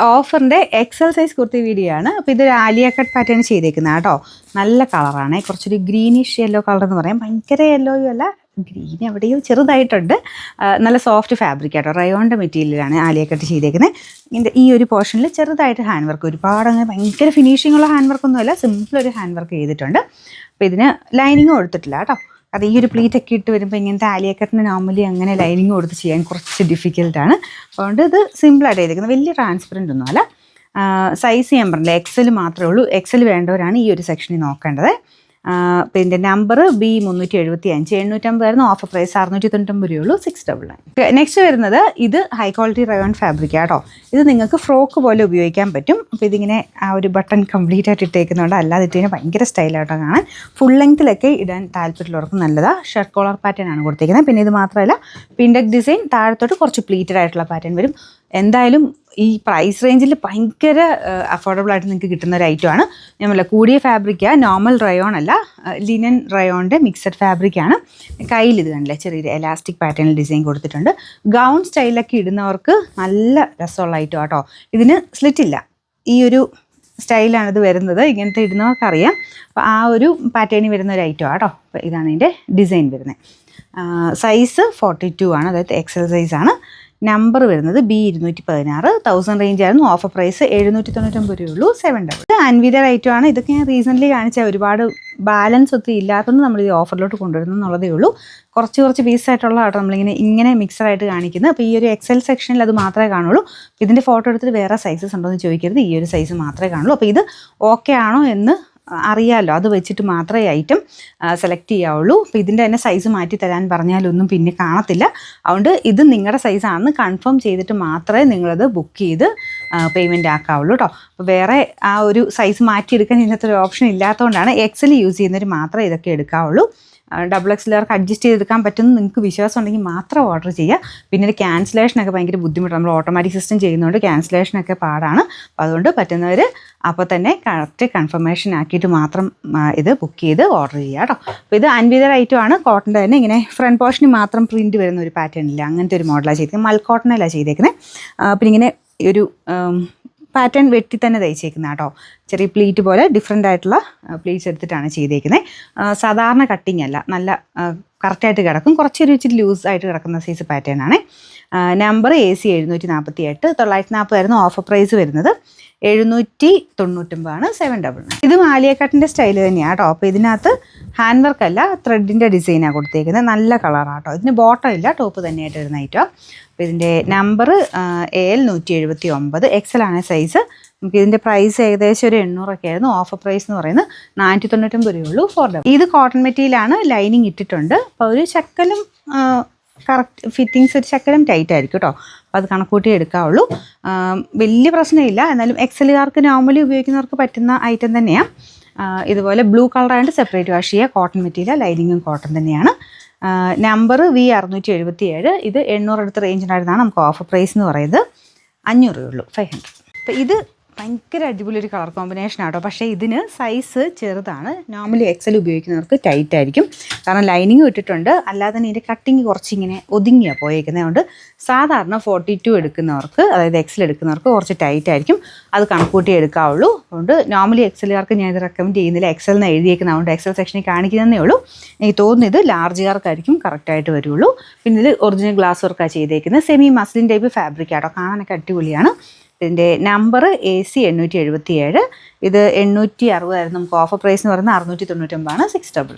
ഓഫറിൻ്റെ XL size kurti video ആണ്. അപ്പോൾ ഇതൊരു ആലിയ കട്ട് പാറ്റേൺ ചെയ്തേക്കുന്നത് കേട്ടോ. നല്ല കളറാണ്, കുറച്ചൊരു ഗ്രീനിഷ് യെല്ലോ കളർ എന്ന് പറയാം. ഭയങ്കര യെല്ലോയും അല്ല, ഗ്രീൻ എവിടെയും ചെറുതായിട്ടുണ്ട്. നല്ല സോഫ്റ്റ് ഫാബ്രിക് ആട്ടോ, റയോണിൻ്റെ മെറ്റീരിയലാണ് ആലിയ കട്ട് ചെയ്തേക്കുന്നത്. ഇതിൻ്റെ ഈ ഒരു പോർഷനിൽ ചെറുതായിട്ട് ഹാൻഡ് വർക്ക്, ഒരുപാട് അങ്ങനെ ഭയങ്കര ഫിനിഷിംഗ് ഉള്ള ഹാൻഡ് വർക്കൊന്നുമല്ല, സിമ്പിൾ ഒരു ഹാൻഡ് വർക്ക് ചെയ്തിട്ടുണ്ട്. അപ്പോൾ ഇതിന് ലൈനിങ്ങും കൊടുത്തിട്ടില്ല കേട്ടോ. അത് ഈ ഒരു പ്ലീറ്റൊക്കെ ഇട്ട് വരുമ്പോൾ ഇങ്ങനത്തെ ആലിയ കട്ടിന് നോർമലി അങ്ങനെ ലൈനിങ് കൊടുത്ത് ചെയ്യാൻ കുറച്ച് ഡിഫിക്കൽട്ടാണ്. അതുകൊണ്ട് ഇത് സിമ്പിളായിട്ട് ചെയ്തേക്കുന്നത്, വലിയ ട്രാൻസ്പെറൻ്റ് ഒന്നും അല്ല. സൈസ് ഞാൻ പറഞ്ഞില്ല, എക്സൽ മാത്രമേ ഉള്ളൂ. എക്സൽ വേണ്ടവരാണ് ഈ ഒരു സെക്ഷനിൽ നോക്കേണ്ടത്. പിന്നെ നമ്പർ B375, 850 ഓഫർ പ്രൈസ് 690 ഉള്ളൂ, 699. നെക്സ്റ്റ് വരുന്നത് ഇത് ഹൈ ക്വാളിറ്റി റയോൺ ഫാബ്രിക് ആട്ടോ. ഇത് നിങ്ങൾക്ക് ഫ്രോക്ക് പോലെ ഉപയോഗിക്കാൻ പറ്റും. അപ്പോൾ ഇതിങ്ങനെ ആ ഒരു ബട്ടൺ കംപ്ലീറ്റ് ആയിട്ട് ഇട്ടേക്കുന്നുണ്ട്, അല്ലാതെ ഇട്ട് കഴിഞ്ഞാൽ ഭയങ്കര സ്റ്റൈലായിട്ടോ കാണാൻ. ഫുൾ ലെങ്ത്തിലൊക്കെ ഇടാൻ താല്പര്യമുള്ളവർക്ക് നല്ലതാണ്. ഷർട്ട് കോളർ പാറ്റേൺ ആണ് കൊടുത്തേക്കുന്നത്. പിന്നെ ഇത് മാത്രമല്ല, പിൻഡക് ഡിസൈൻ, താഴത്തോട്ട് കുറച്ച് പ്ലീറ്റഡ് ആയിട്ടുള്ള പാറ്റേൺ വരും. എന്തായാലും ഈ പ്രൈസ് റേഞ്ചിൽ ഭയങ്കര അഫോർഡബിൾ ആയിട്ട് നിങ്ങൾക്ക് കിട്ടുന്ന ഒരു ഐറ്റമാണ്. ഞമ്മല്ല കൂടിയ ഫാബ്രിക്കാണ്, നോർമൽ റയോൺ അല്ല, ലിനൻ റയോണിൻ്റെ മിക്സഡ് ഫാബ്രിക്കാണ്. കയ്യിൽ ഇത് കണ്ടില്ലേ, ചെറിയൊരു എലാസ്റ്റിക് പാറ്റേണിൽ ഡിസൈൻ കൊടുത്തിട്ടുണ്ട്. ഗൗൺ സ്റ്റൈലൊക്കെ ഇടുന്നവർക്ക് നല്ല രസമുള്ള ഐറ്റം ആട്ടോ. ഇതിന് സ്ലിറ്റ് ഇല്ല, ഈ ഒരു സ്റ്റൈലാണ് ഇത് വരുന്നത്. ഇങ്ങനത്തെ ഇടുന്നവർക്കറിയാം. അപ്പോൾ ആ ഒരു പാറ്റേണിൽ വരുന്ന ഒരു ഐറ്റം ആട്ടോ. അപ്പോൾ ഇതാണ് ഇതിൻ്റെ ഡിസൈൻ വരുന്നത്. സൈസ് 42 ആണ്, അതായത് എക്സൽ സൈസാണ്. നമ്പർ വരുന്നത് B216, 1000 റേഞ്ച് ആയിരുന്നു. ഓഫർ പ്രൈസ് 799 ഉള്ളൂ, 700. അൻവിതയുടെ ഐറ്റം ആണ്. ഇതൊക്കെ ഞാൻ റീസെൻ്റ്ലി കാണിച്ചാൽ ഒരുപാട് ബാലൻസ് ഒത്തിരി ഇല്ലാത്തതുകൊണ്ട് നമ്മൾ ഈ ഓഫറിലോട്ട് കൊണ്ടുവരുന്നു എന്നുള്ളതേ ഉള്ളൂ. കുറച്ച് പീസായിട്ടുള്ള ആട്ടോ നമ്മളിങ്ങനെ മിക്സഡായിട്ട് കാണിക്കുന്നത്. അപ്പോൾ ഈ ഒരു എക്സൽ സെക്ഷനിൽ അത് മാത്രമേ കാണുള്ളൂ. ഇതിൻ്റെ ഫോട്ടോ എടുത്തിട്ട് വേറെ സൈസസ് ഉണ്ടോ എന്ന് ചോദിക്കരുത്, ഈ ഒരു സൈസ് മാത്രമേ കാണുള്ളൂ. അപ്പോൾ ഇത് ഓക്കെ ആണോ എന്ന് അറിയാമല്ലോ, അത് വെച്ചിട്ട് മാത്രമേ ഐറ്റം സെലക്ട് ചെയ്യാവുള്ളൂ. അപ്പോൾ ഇതിൻ്റെ തന്നെ സൈസ് മാറ്റി തരാൻ പറഞ്ഞാലൊന്നും പിന്നെ കാണത്തില്ല. അതുകൊണ്ട് ഇത് നിങ്ങളുടെ സൈസാണെന്ന് കൺഫേം ചെയ്തിട്ട് മാത്രമേ നിങ്ങളത് ബുക്ക് ചെയ്ത് പേയ്മെൻ്റ് ആക്കാവുള്ളൂ കേട്ടോ. അപ്പോൾ വേറെ ആ ഒരു സൈസ് മാറ്റിയെടുക്കാൻ ഇതിനകത്ത് ഒരു ഓപ്ഷൻ ഇല്ലാത്തതുകൊണ്ടാണ്. എക്സൽ യൂസ് ചെയ്യുന്നവർ മാത്രമേ ഇതൊക്കെ എടുക്കാവുള്ളൂ. XXLർക്ക് അഡ്ജസ്റ്റ് ചെയ്തെടുക്കാൻ പറ്റുമെന്ന് നിങ്ങൾക്ക് വിശ്വാസം ഉണ്ടെങ്കിൽ മാത്രം ഓർഡർ ചെയ്യുക. പിന്നെ ഒരു ക്യാൻസലേഷനൊക്കെ ഭയങ്കര ബുദ്ധിമുട്ടാണ്, നമ്മൾ ഓട്ടോമാറ്റിക് സിസ്റ്റം ചെയ്യുന്നതുകൊണ്ട് ക്യാൻസലേഷനൊക്കെ പാടാണ്. അപ്പോൾ അതുകൊണ്ട് പറ്റുന്നവർ അപ്പോൾ തന്നെ കറക്റ്റ് കൺഫർമേഷൻ ആക്കിയിട്ട് മാത്രം ഇത് ബുക്ക് ചെയ്ത് ഓർഡർ ചെയ്യുക കേട്ടോ. അപ്പോൾ ഇത് അൻവിതയുടെ ഐറ്റമാണ്. കോട്ടൻ്റെ തന്നെ ഇങ്ങനെ ഫ്രണ്ട് പോർഷനിൽ മാത്രം പ്രിൻറ്റ് വരുന്ന ഒരു പാറ്റേൺ ഇല്ല, അങ്ങനത്തെ ഒരു മോഡലാണ് ചെയ്തേക്കുന്നത്. മൽക്കോട്ടനിലാണ് ചെയ്തേക്കുന്നത്. പിന്നെ ഇങ്ങനെ ഒരു പാറ്റേൺ വെട്ടി തന്നെ തയ്ച്ചേക്കുന്ന കേട്ടോ. ചെറിയ പ്ലീറ്റ് പോലെ ഡിഫറെൻ്റ് ആയിട്ടുള്ള പ്ലീറ്റ്സ് എടുത്തിട്ടാണ് ചെയ്തേക്കുന്നത്. സാധാരണ കട്ടിങ് അല്ല, നല്ല കറക്റ്റായിട്ട് കിടക്കും. കുറച്ചൊരു ഇച്ചിരി ലൂസായിട്ട് കിടക്കുന്ന സൈസ് പാറ്റേൺ ആണ്. നമ്പർ AC 748, 940 ആയിരുന്നു ഓഫർ പ്രൈസ് വരുന്നത്. 799 799. ഇതും ആലിയ കട്ടിൻ്റെ സ്റ്റൈൽ തന്നെയാണ് കേട്ടോ. അപ്പോൾ ഇതിനകത്ത് ഹാൻഡ് വർക്ക് അല്ല, ത്രെഡിൻ്റെ ഡിസൈനാണ് കൊടുത്തേക്കുന്നത്. നല്ല കളറാണ് കേട്ടോ. ഇതിന് ബോട്ടം ഇല്ല, ടോപ്പ് തന്നെയായിട്ട് വരുന്ന ഐറ്റം. അപ്പോൾ ഇതിൻ്റെ നമ്പർ AL 179, എക്സൽ ആണ് സൈസ്. നമുക്ക് ഇതിൻ്റെ പ്രൈസ് ഏകദേശം ഒരു 800 ആയിരുന്നു. ഓഫർ പ്രൈസ് എന്ന് പറയുന്നത് 499 ഉള്ളൂ, 400. ഇത് കോട്ടൺ മെറ്റീരിയലാണ്, ലൈനിങ് ഇട്ടിട്ടുണ്ട്. അപ്പോൾ ഒരു ശക്കലും കറക്റ്റ് ഫിറ്റിങ്സ്, ഒരു ശക്കലും ടൈറ്റ് ആയിരിക്കും കേട്ടോ. അപ്പോൾ അത് കണക്കൂട്ടി എടുക്കാവുള്ളൂ, വലിയ പ്രശ്നമില്ല. എന്നാലും XLകാർക്ക് നോർമലി ഉപയോഗിക്കുന്നവർക്ക് പറ്റുന്ന ഐറ്റം തന്നെയാണ്. ഇതുപോലെ ബ്ലൂ കളറായിട്ട് സെപ്പറേറ്റ് വാഷ് ചെയ്യുക. കോട്ടൺ മെറ്റീരിയൽ, ലൈനിങ്ങും കോട്ടൺ തന്നെയാണ്. നമ്പർ V677, ഇത് 800 അടുത്ത റേഞ്ചിനായിരുന്നാണ്. നമുക്ക് ഓഫർ പ്രൈസ് എന്ന് പറയുന്നത് 500 ഉള്ളൂ, 500. അപ്പോൾ ഇത് ഭയങ്കര അടിപൊളി ഒരു കളർ കോമ്പിനേഷൻ ആട്ടോ. പക്ഷേ ഇതിന് സൈസ് ചെറുതാണ്. നോർമലി എക്സൽ ഉപയോഗിക്കുന്നവർക്ക് ടൈറ്റ് ആയിരിക്കും, കാരണം ലൈനിങ് ഇട്ടിട്ടുണ്ട്. അല്ലാതെ തന്നെ ഇതിൻ്റെ കട്ടിങ് കുറച്ചിങ്ങനെ ഒതുങ്ങിയാണ് പോയേക്കുന്നത്. അതുകൊണ്ട് സാധാരണ 42 എടുക്കുന്നവർക്ക്, അതായത് എക്സൽ എടുക്കുന്നവർക്ക് കുറച്ച് ടൈറ്റ് ആയിരിക്കും. അത് കണക്കൂട്ടി എടുക്കാവുള്ളൂ. അതുകൊണ്ട് നോർമലി XLകാർക്ക് ഞാൻ ഇത് റെക്കമെൻഡ് ചെയ്യുന്നില്ല. എക്സൽ എന്ന് എഴുതിയേക്കുന്നത്, അതുകൊണ്ട് എക്സൽ സെക്ഷനിൽ കാണിക്കുന്നതേ ഉള്ളൂ. എനിക്ക് തോന്നുന്നത് ലാർജുകാർക്കായിരിക്കും കറക്റ്റായിട്ട് വരുള്ളൂ. പിന്നെ ഇത് ഒറിജിനൽ ഗ്ലാസ് വർക്കാണ് ചെയ്തേക്കുന്നത്. സെമി മസ്ലിൻ ടൈപ്പ് ഫാബ്രിക് ആട്ടോ, കാണാനൊക്കെ അടിപൊളിയാണ്. ഇതിൻ്റെ നമ്പർ AC 877, ഇത് 860 ആയിരുന്നു. നമുക്ക് ഓഫർ പ്രൈസ് എന്ന് പറയുന്നത് 699, 699.